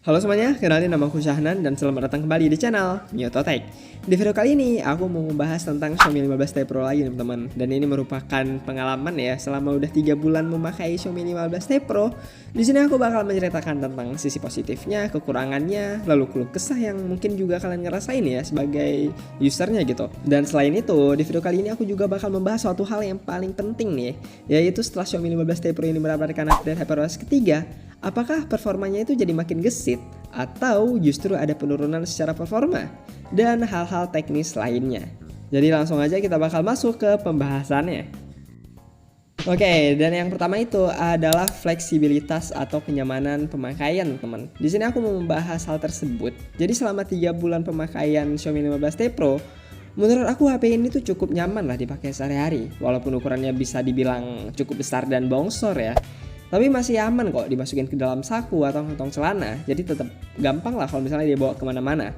Halo semuanya, kenalin nama aku Syahnan dan selamat datang kembali di channel Mioto Tech. Di video kali ini aku mau membahas tentang Xiaomi 15T Pro lagi teman-teman. Dan ini merupakan pengalaman ya selama udah 3 bulan memakai Xiaomi 15T Pro. Di sini aku bakal menceritakan tentang sisi positifnya, kekurangannya, lalu keluh kesah yang mungkin juga kalian ngerasain ya sebagai usernya gitu. Dan selain itu, di video kali ini aku juga bakal membahas suatu hal yang paling penting nih, yaitu setelah Xiaomi 15T Pro ini mendapatkan update HyperOS ketiga, apakah performanya itu jadi makin gesit atau justru ada penurunan secara performa dan hal-hal teknis lainnya. Jadi langsung aja kita bakal masuk ke pembahasannya. Oke, dan yang pertama itu adalah fleksibilitas atau kenyamanan pemakaian, teman. Di sini aku mau membahas hal tersebut. Jadi selama 3 bulan pemakaian Xiaomi 15T Pro, menurut aku HP ini tuh cukup nyaman lah dipakai sehari-hari. Walaupun ukurannya bisa dibilang cukup besar dan bongsor ya, tapi masih aman kok dimasukin ke dalam saku atau kantong celana. Jadi tetap gampang lah kalau misalnya dia bawa kemana-mana.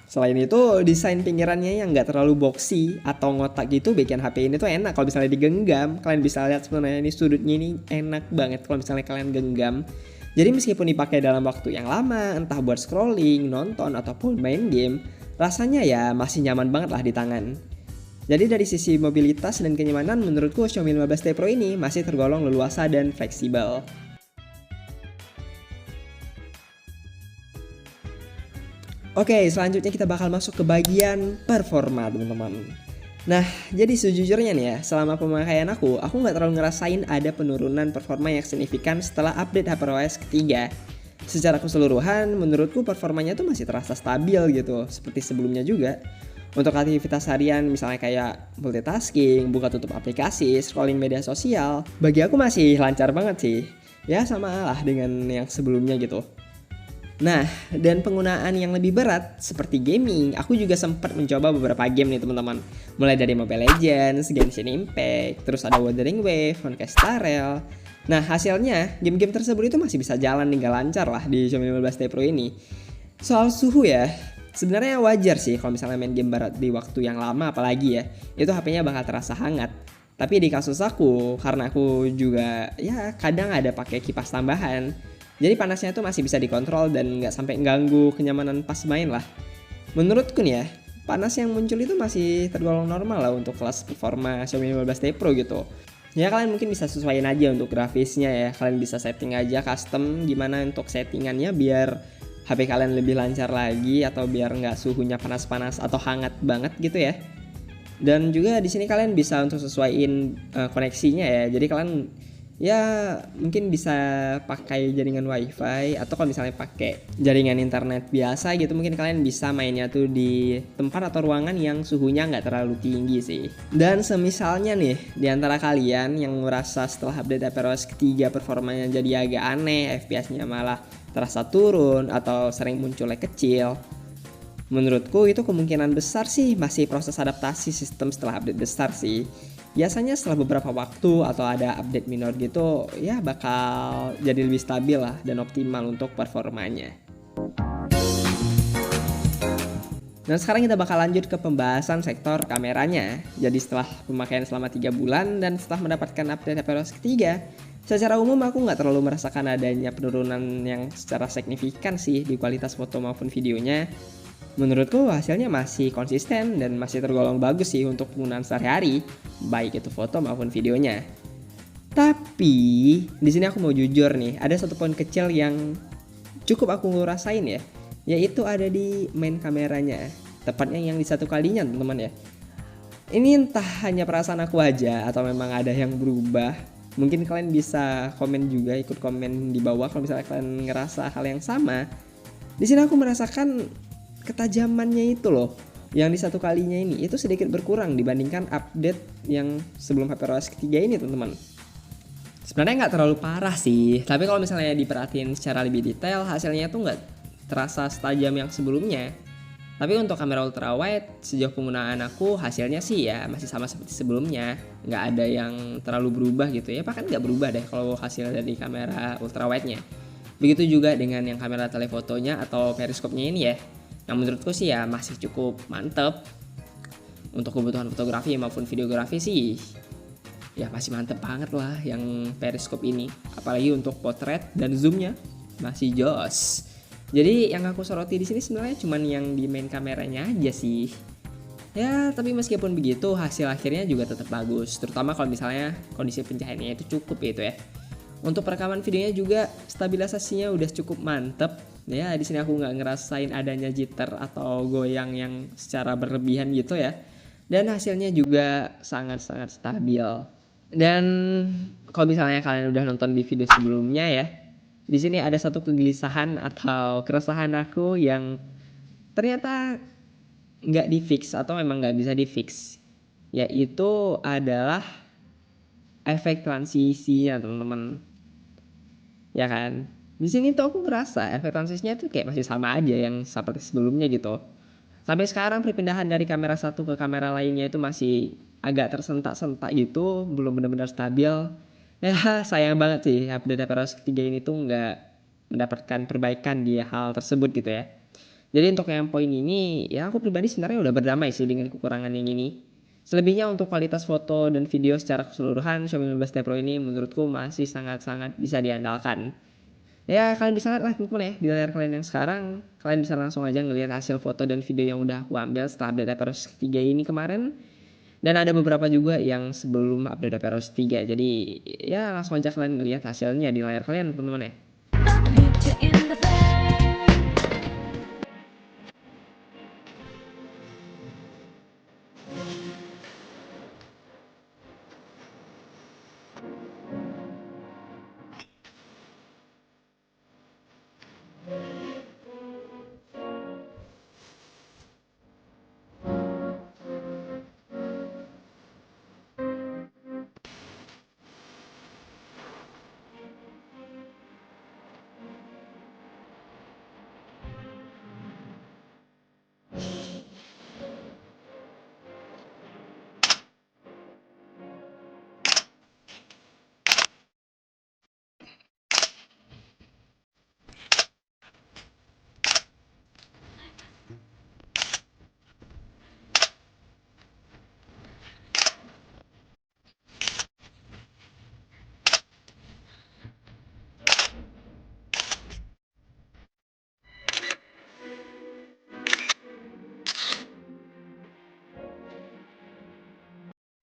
Selain itu, desain pinggirannya yang nggak terlalu boxy atau ngotak gitu bikin HP ini tuh enak kalau misalnya digenggam. Kalian bisa lihat sebenarnya ini sudutnya ini enak banget kalau misalnya kalian genggam. Jadi meskipun dipakai dalam waktu yang lama, entah buat scrolling, nonton, ataupun main game, rasanya ya masih nyaman banget lah di tangan. Jadi dari sisi mobilitas dan kenyamanan menurutku Xiaomi 15T Pro ini masih tergolong leluasa dan fleksibel. Oke, selanjutnya kita bakal masuk ke bagian performa teman-teman. Nah, jadi sejujurnya nih ya, selama pemakaian aku nggak terlalu ngerasain ada penurunan performa yang signifikan setelah update HyperOS ketiga. Secara keseluruhan, menurutku performanya tuh masih terasa stabil gitu, seperti sebelumnya juga. Untuk aktivitas harian misalnya kayak multitasking, buka tutup aplikasi, scrolling media sosial, bagi aku masih lancar banget sih. Ya sama lah dengan yang sebelumnya gitu. Nah, dan penggunaan yang lebih berat seperti gaming, aku juga sempat mencoba beberapa game nih teman-teman. Mulai dari Mobile Legends, Genshin Impact, terus ada Wuthering Waves, Honkai Star Rail. Nah, hasilnya game-game tersebut itu masih bisa jalan hingga lancar lah di Xiaomi 15T Pro ini. Soal suhu ya, sebenarnya wajar sih kalau misalnya main game berat di waktu yang lama apalagi ya, itu HP-nya bakal terasa hangat. Tapi di kasus aku, karena aku juga ya kadang ada pakai kipas tambahan, jadi panasnya itu masih bisa dikontrol dan nggak sampai ganggu kenyamanan pas main lah. Menurutku nih ya, panas yang muncul itu masih tergolong normal lah untuk kelas performa Xiaomi 15T Pro gitu. Ya kalian mungkin bisa sesuaiin aja untuk grafisnya ya, kalian bisa setting aja custom gimana untuk settingannya biar HP kalian lebih lancar lagi atau biar nggak suhunya panas-panas atau hangat banget gitu ya. Dan juga di sini kalian bisa untuk sesuaiin koneksinya ya. Jadi kalian ya mungkin bisa pakai jaringan WiFi atau kalau misalnya pakai jaringan internet biasa gitu, mungkin kalian bisa mainnya tuh di tempat atau ruangan yang suhunya nggak terlalu tinggi sih. Dan semisalnya nih di antara kalian yang merasa setelah update HyperOS ketiga performanya jadi agak aneh, FPS-nya malah terasa turun atau sering muncul lag kecil, menurutku itu kemungkinan besar sih masih proses adaptasi sistem setelah update besar sih. Biasanya setelah beberapa waktu atau ada update minor gitu ya bakal jadi lebih stabil lah dan optimal untuk performanya. Nah sekarang kita bakal lanjut ke pembahasan sektor kameranya. Jadi setelah pemakaian selama 3 bulan dan setelah mendapatkan update HyperOS ketiga, secara umum aku nggak terlalu merasakan adanya penurunan yang secara signifikan sih di kualitas foto maupun videonya. Menurutku hasilnya masih konsisten dan masih tergolong bagus sih untuk penggunaan sehari-hari, baik itu foto maupun videonya. Tapi di sini aku mau jujur nih, ada satu poin kecil yang cukup aku rasain ya, yaitu ada di main kameranya, tepatnya yang di satu kalinya teman-teman ya. Ini entah hanya perasaan aku aja atau memang ada yang berubah. Mungkin kalian bisa komen juga, ikut komen di bawah kalau misalnya kalian ngerasa hal yang sama. Di sini aku merasakan ketajamannya itu loh, yang di satu kalinya ini itu sedikit berkurang dibandingkan update yang sebelum HyperOS ketiga ini teman-teman. Sebenarnya nggak terlalu parah sih, tapi kalau misalnya diperhatiin secara lebih detail hasilnya tuh nggak terasa setajam yang sebelumnya. Tapi untuk kamera ultrawide sejauh penggunaan aku hasilnya sih ya masih sama seperti sebelumnya, nggak ada yang terlalu berubah gitu ya, bahkan nggak berubah deh kalau hasil dari kamera ultrawide-nya. Begitu juga dengan yang kamera telefotonya atau periskopnya ini ya, yang menurutku sih ya masih cukup mantep. Untuk kebutuhan fotografi maupun videografi sih ya masih mantep banget lah yang periskop ini, apalagi untuk potret dan zoomnya masih jos. Jadi yang aku soroti di sini sebenarnya cuman yang di main kameranya aja sih. Ya, tapi meskipun begitu hasil akhirnya juga tetap bagus, terutama kalau misalnya kondisi pencahayaannya itu cukup gitu ya. Untuk perekaman videonya juga stabilisasinya udah cukup mantep. Ya, di sini aku nggak ngerasain adanya jitter atau goyang yang secara berlebihan gitu ya. Dan hasilnya juga sangat-sangat stabil. Dan kalau misalnya kalian udah nonton di video sebelumnya ya, di sini ada satu kegelisahan atau keresahan aku yang ternyata nggak di fix atau memang nggak bisa di fix, yaitu adalah efek transisi ya teman-teman. Ya kan? Di sini tuh aku ngerasa efek transisinya tuh kayak masih sama aja yang seperti sebelumnya gitu. Sampai sekarang perpindahan dari kamera satu ke kamera lainnya itu masih agak tersentak-sentak gitu, belum benar-benar stabil. Ya sayang banget sih update HyperOS ketiga ini tuh nggak mendapatkan perbaikan di hal tersebut gitu ya. Jadi untuk yang poin ini ya aku pribadi sebenarnya udah berdamai sih dengan kekurangan yang ini. Selebihnya untuk kualitas foto dan video secara keseluruhan Xiaomi 15T Pro ini menurutku masih sangat-sangat bisa diandalkan. Ya kalian bisa lihat lah teman-teman ya di layar kalian yang sekarang, kalian bisa langsung aja ngelihat hasil foto dan video yang udah aku ambil setelah update HyperOS 3 ini kemarin. Dan ada beberapa juga yang sebelum update HyperOS 3. Jadi ya langsung aja kalian ngelihat hasilnya di layar kalian teman-teman ya.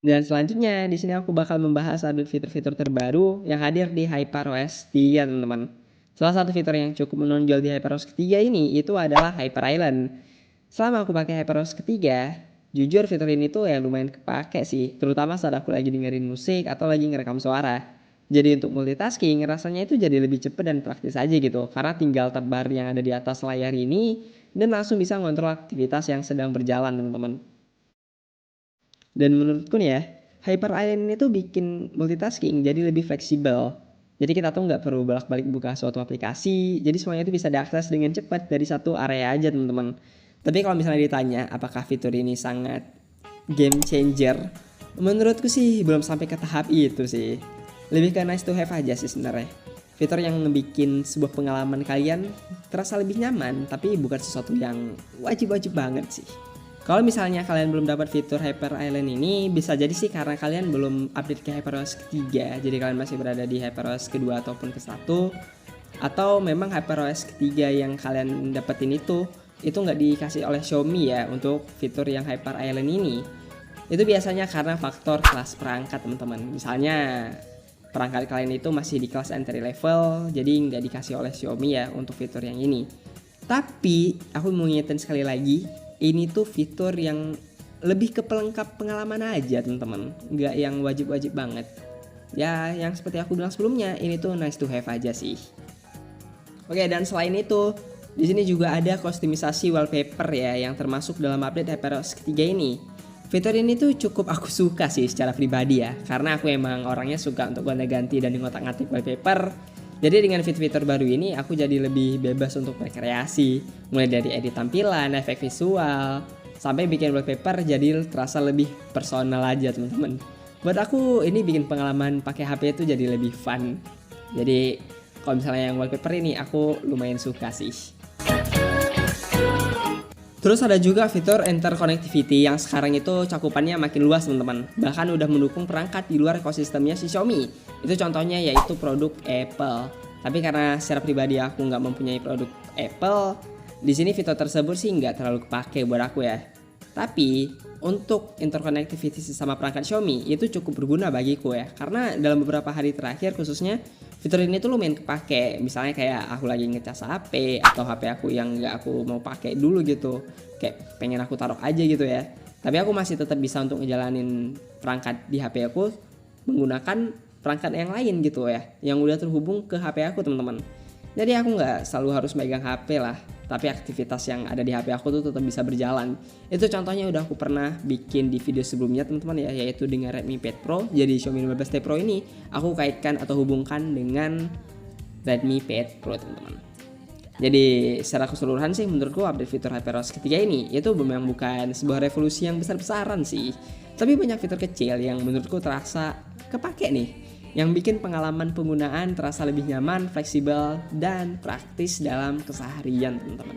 Dan selanjutnya di sini aku bakal membahas update fitur-fitur terbaru yang hadir di HyperOS 3 teman-teman. Salah satu fitur yang cukup menonjol di HyperOS ketiga ini itu adalah Hyper Island. Selama aku pakai HyperOS ketiga, jujur fitur ini tuh yang lumayan kepake sih, terutama saat aku lagi dengerin musik atau lagi ngerekam suara. Jadi untuk multitasking rasanya itu jadi lebih cepat dan praktis aja gitu, karena tinggal tab yang ada di atas layar ini dan langsung bisa ngontrol aktivitas yang sedang berjalan teman-teman. Dan menurutku nih ya, Hyper Island ini tuh bikin multitasking jadi lebih fleksibel. Jadi kita tuh nggak perlu bolak-balik buka suatu aplikasi, jadi semuanya itu bisa diakses dengan cepat dari satu area aja teman-teman. Tapi kalau misalnya ditanya apakah fitur ini sangat game changer, menurutku sih belum sampai ke tahap itu sih. Lebih ke nice to have aja sih sebenarnya. Fitur yang ngebikin sebuah pengalaman kalian terasa lebih nyaman, tapi bukan sesuatu yang wajib-wajib banget sih. Kalau misalnya kalian belum dapat fitur Hyper Island ini, bisa jadi sih karena kalian belum update ke HyperOS ketiga. Jadi kalian masih berada di HyperOS kedua ataupun ke satu. Atau memang HyperOS ketiga yang kalian dapetin itu nggak dikasih oleh Xiaomi ya untuk fitur yang Hyper Island ini. Itu biasanya karena faktor kelas perangkat teman-teman. Misalnya perangkat kalian itu masih di kelas entry level, jadi nggak dikasih oleh Xiaomi ya untuk fitur yang ini. Tapi aku mau ngingetin sekali lagi, ini tuh fitur yang lebih ke pelengkap pengalaman aja teman-teman, nggak yang wajib-wajib banget. Ya yang seperti aku bilang sebelumnya, ini tuh nice to have aja sih. Oke, dan selain itu di sini juga ada kostumisasi wallpaper ya yang termasuk dalam update HyperOS ketiga ini. Fitur ini tuh cukup aku suka sih secara pribadi ya, karena aku emang orangnya suka untuk gonta-ganti dan ngotak-ngatik wallpaper. Jadi dengan fitur-fitur baru ini aku jadi lebih bebas untuk berkreasi, mulai dari edit tampilan, efek visual, sampai bikin wallpaper jadi terasa lebih personal aja teman-teman. Buat aku ini bikin pengalaman pakai HP itu jadi lebih fun. Jadi kalau misalnya yang wallpaper ini aku lumayan suka sih. Terus ada juga fitur interconnectivity yang sekarang itu cakupannya makin luas teman-teman. Bahkan udah mendukung perangkat di luar ekosistemnya si Xiaomi. Itu contohnya yaitu produk Apple. Tapi karena secara pribadi aku nggak mempunyai produk Apple, di sini fitur tersebut sih nggak terlalu kepake buat aku ya. Tapi untuk interconnectivity sama perangkat Xiaomi itu cukup berguna bagiku ya. Karena dalam beberapa hari terakhir khususnya fitur ini tuh lumayan kepake. Misalnya kayak aku lagi ngecas HP atau HP aku yang nggak aku mau pakai dulu gitu. Kayak pengen aku taruh aja gitu ya. Tapi aku masih tetap bisa untuk ngejalanin perangkat di HP aku menggunakan perangkat yang lain gitu ya, yang udah terhubung ke HP aku teman-teman. Jadi aku nggak selalu harus megang HP lah, tapi aktivitas yang ada di HP aku tuh tetap bisa berjalan. Itu contohnya udah aku pernah bikin di video sebelumnya teman-teman ya, yaitu dengan Redmi Pad Pro. Jadi Xiaomi 15T Pro ini aku kaitkan atau hubungkan dengan Redmi Pad Pro teman-teman. Jadi secara keseluruhan sih menurutku update fitur HyperOS ketiga ini itu memang bukan sebuah revolusi yang besar-besaran sih, tapi banyak fitur kecil yang menurutku terasa kepake nih, yang bikin pengalaman penggunaan terasa lebih nyaman, fleksibel, dan praktis dalam keseharian teman-teman.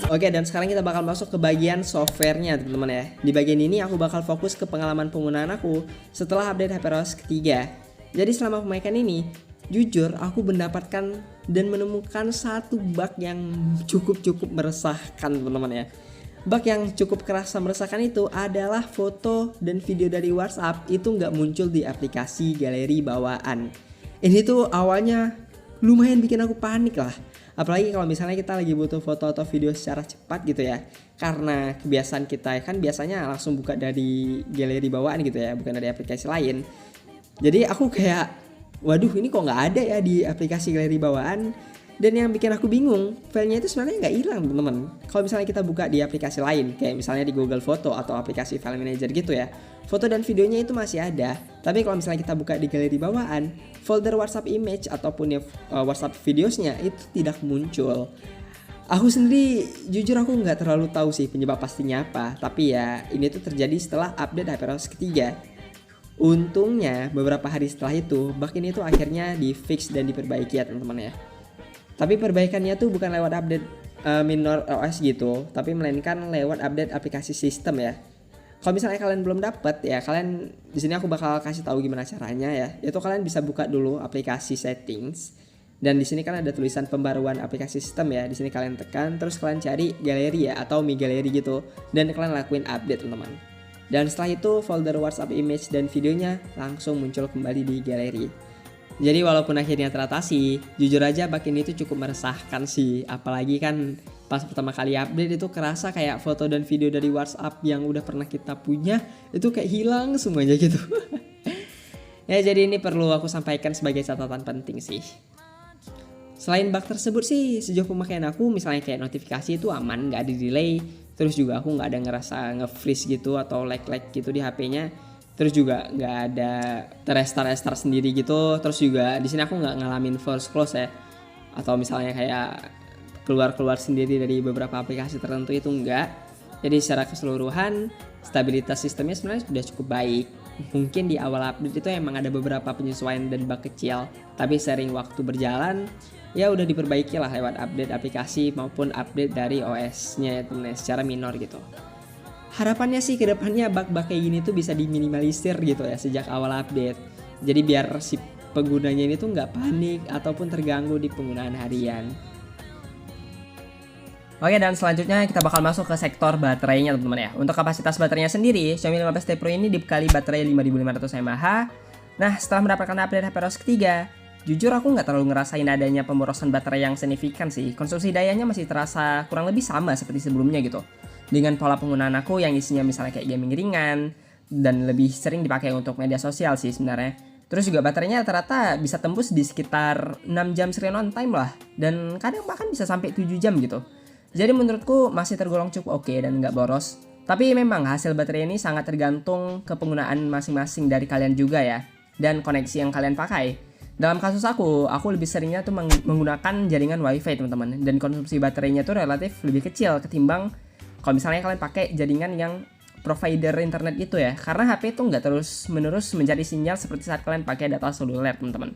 Oke, dan sekarang kita bakal masuk ke bagian softwarenya teman-teman ya. Di bagian ini aku bakal fokus ke pengalaman penggunaan aku setelah update HyperOS ketiga. Jadi selama pemakaian ini, jujur aku mendapatkan dan menemukan satu bug yang cukup meresahkan teman-teman ya. Bug yang cukup kerasa meresahkan itu adalah foto dan video dari WhatsApp itu nggak muncul di aplikasi galeri bawaan. Ini tuh awalnya lumayan bikin aku panik lah. Apalagi kalau misalnya kita lagi butuh foto atau video secara cepat gitu ya. Karena kebiasaan kita kan biasanya langsung buka dari galeri bawaan gitu ya, bukan dari aplikasi lain. Jadi aku kayak, waduh ini kok nggak ada ya di aplikasi galeri bawaan. Dan yang bikin aku bingung, filenya itu sebenarnya nggak hilang teman-teman. Kalau misalnya kita buka di aplikasi lain, kayak misalnya di Google Foto atau aplikasi File Manager gitu ya, foto dan videonya itu masih ada. Tapi kalau misalnya kita buka di galeri bawaan, folder WhatsApp image ataupun ya WhatsApp videosnya itu tidak muncul. Aku sendiri jujur aku nggak terlalu tahu sih penyebab pastinya apa. Tapi ya ini tuh terjadi setelah update HyperOS ketiga. Untungnya beberapa hari setelah itu bug ini tuh akhirnya di fix dan diperbaiki ya teman-teman ya. Tapi perbaikannya tuh bukan lewat update minor OS gitu, tapi melainkan lewat update aplikasi sistem ya. Kalau misalnya kalian belum dapat ya, kalian di sini aku bakal kasih tahu gimana caranya ya. Yaitu kalian bisa buka dulu aplikasi settings. Dan di sini kan ada tulisan pembaruan aplikasi sistem ya. Di sini kalian tekan, terus kalian cari galeri ya atau Mi Gallery gitu, dan kalian lakuin update teman-teman. Dan setelah itu folder WhatsApp image dan videonya langsung muncul kembali di galeri. Jadi walaupun akhirnya teratasi, jujur aja bug ini tuh cukup meresahkan sih. Apalagi kan pas pertama kali update itu kerasa kayak foto dan video dari WhatsApp yang udah pernah kita punya itu kayak hilang semuanya gitu. Ya jadi ini perlu aku sampaikan sebagai catatan penting sih. Selain bug tersebut sih, sejauh pemakaian aku misalnya kayak notifikasi itu aman, gak ada delay. Terus juga aku gak ada ngerasa nge-freeze gitu atau lag gitu di HP-nya. Terus juga nggak ada restart sendiri gitu. Terus juga di sini aku nggak ngalamin force close ya, atau misalnya kayak keluar sendiri dari beberapa aplikasi tertentu itu enggak. Jadi secara keseluruhan stabilitas sistemnya sebenarnya sudah cukup baik. Mungkin di awal update itu emang ada beberapa penyesuaian dan bug kecil, tapi sering waktu berjalan ya udah diperbaiki lah lewat update aplikasi maupun update dari OS-nya ya temen, secara minor gitu. Harapannya sih kedepannya bug-bug kayak gini tuh bisa diminimalisir gitu ya sejak awal update. Jadi biar si penggunanya ini tuh nggak panik ataupun terganggu di penggunaan harian. Oke, dan selanjutnya kita bakal masuk ke sektor baterainya teman-teman ya. Untuk kapasitas baterainya sendiri, Xiaomi 15T Pro ini dibekali baterai 5500 mAh. Nah, setelah mendapatkan update HyperOS ketiga, jujur aku nggak terlalu ngerasain adanya pemborosan baterai yang signifikan sih. Konsumsi dayanya masih terasa kurang lebih sama seperti sebelumnya gitu. Dengan pola penggunaan aku yang isinya misalnya kayak gaming ringan dan lebih sering dipakai untuk media sosial sih sebenarnya. Terus juga baterainya rata-rata bisa tembus di sekitar 6 jam screen on time lah, dan kadang bahkan bisa sampai 7 jam gitu. Jadi menurutku masih tergolong cukup oke dan nggak boros. Tapi memang hasil baterai ini sangat tergantung ke penggunaan masing-masing dari kalian juga ya, dan koneksi yang kalian pakai. Dalam kasus aku lebih seringnya tuh menggunakan jaringan wifi teman-teman, dan konsumsi baterainya tuh relatif lebih kecil ketimbang kalau misalnya kalian pakai jaringan yang provider internet gitu ya, karena HP itu nggak terus-menerus mencari sinyal seperti saat kalian pakai data seluler teman-teman.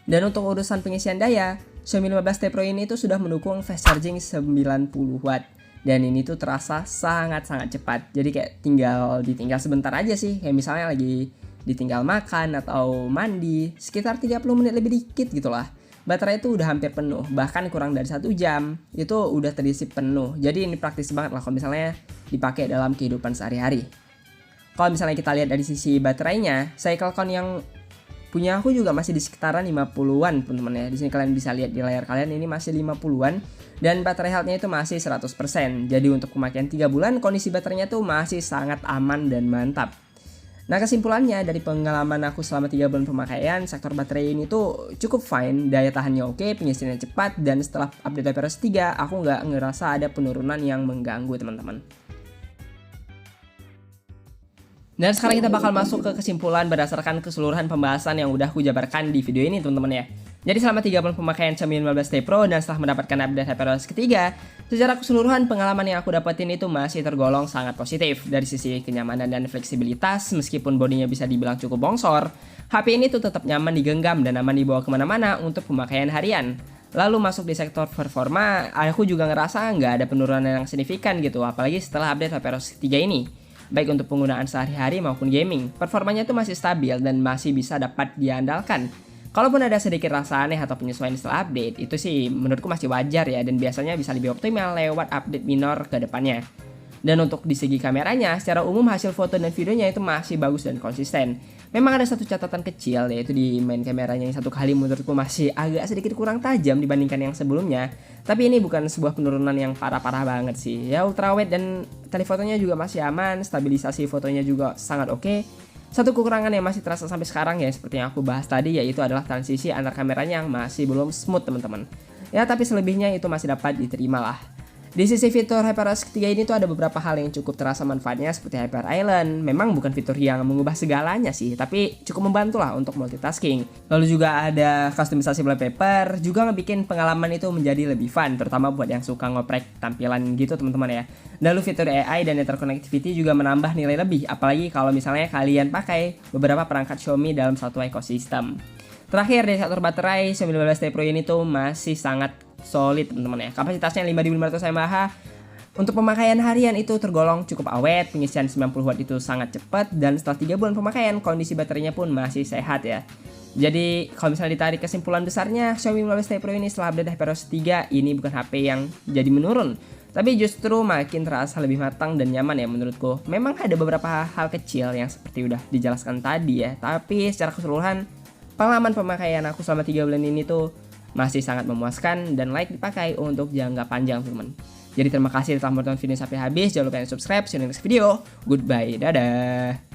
Dan untuk urusan pengisian daya, Xiaomi 15T Pro ini tuh sudah mendukung fast charging 90 watt. Dan ini tuh terasa sangat-sangat cepat. Jadi kayak tinggal ditinggal sebentar aja sih. Kayak misalnya lagi ditinggal makan atau mandi, sekitar 30 menit lebih dikit gitu lah. Baterai itu udah hampir penuh, bahkan kurang dari 1 jam itu udah terisi penuh. Jadi ini praktis banget lah kalau misalnya dipakai dalam kehidupan sehari-hari. Kalau misalnya kita lihat dari sisi baterainya, CycleCon yang punya aku juga masih di sekitaran 50-an teman-teman ya. Di sini kalian bisa lihat di layar kalian ini masih 50-an dan baterai health-nya itu masih 100%. Jadi untuk pemakaian 3 bulan kondisi baterainya tuh masih sangat aman dan mantap. Nah kesimpulannya dari pengalaman aku selama 3 bulan pemakaian, sektor baterai ini tuh cukup fine, daya tahannya oke, pengisiannya cepat, dan setelah update HyperOS 3 aku nggak ngerasa ada penurunan yang mengganggu teman-teman. Dan sekarang kita bakal masuk ke kesimpulan berdasarkan keseluruhan pembahasan yang udah aku jabarkan di video ini teman-teman ya. Jadi selama 3 bulan pemakaian Xiaomi 15T Pro dan setelah mendapatkan update HyperOS ketiga, secara keseluruhan pengalaman yang aku dapetin itu masih tergolong sangat positif. Dari sisi kenyamanan dan fleksibilitas, meskipun bodinya bisa dibilang cukup bongsor, HP ini tuh tetap nyaman digenggam dan aman dibawa kemana-mana untuk pemakaian harian. Lalu masuk di sektor performa, aku juga ngerasa nggak ada penurunan yang signifikan gitu, apalagi setelah update HyperOS 3 ini. Baik untuk penggunaan sehari-hari maupun gaming, performanya tuh masih stabil dan masih bisa dapat diandalkan. Kalaupun ada sedikit rasa aneh atau penyesuaian setelah update, itu sih menurutku masih wajar ya dan biasanya bisa lebih optimal lewat update minor ke depannya. Dan untuk di segi kameranya, secara umum hasil foto dan videonya itu masih bagus dan konsisten. Memang ada satu catatan kecil yaitu di main kameranya yang satu kali menurutku masih agak sedikit kurang tajam dibandingkan yang sebelumnya. Tapi ini bukan sebuah penurunan yang parah-parah banget sih. Ya ultrawide dan telefotonya juga masih aman, stabilisasi fotonya juga sangat oke. Satu kekurangan yang masih terasa sampai sekarang ya seperti yang aku bahas tadi yaitu adalah transisi antar kameranya yang masih belum smooth teman-teman. Ya tapi selebihnya itu masih dapat diterima lah. Di sisi fitur HyperOS ketiga ini tuh ada beberapa hal yang cukup terasa manfaatnya seperti Hyper Island. Memang bukan fitur yang mengubah segalanya sih, tapi cukup membantu lah untuk multitasking. Lalu juga ada kustomisasi wallpaper, juga ngebikin pengalaman itu menjadi lebih fun, terutama buat yang suka ngoprek tampilan gitu teman-teman ya. Lalu fitur AI dan interconnectivity juga menambah nilai lebih, apalagi kalau misalnya kalian pakai beberapa perangkat Xiaomi dalam satu ekosistem. Terakhir dari sektor baterai, Xiaomi 15T Pro ini tuh masih sangat solid teman-teman ya. Kapasitasnya 5500 mAh. Untuk pemakaian harian itu tergolong cukup awet, pengisian 90 watt itu sangat cepat dan setelah 3 bulan pemakaian kondisi baterainya pun masih sehat ya. Jadi kalau misalnya ditarik kesimpulan besarnya, Xiaomi 15T Pro ini setelah update HyperOS 3 ini bukan HP yang jadi menurun, tapi justru makin terasa lebih matang dan nyaman ya menurutku. Memang ada beberapa hal kecil yang seperti udah dijelaskan tadi ya, tapi secara keseluruhan pengalaman pemakaian aku selama 3 bulan ini tuh masih sangat memuaskan dan layak dipakai untuk jangka panjang teman. Jadi terima kasih telah menonton video sampai habis. Jangan lupa subscribe. See you in the next video. Goodbye. Dadah.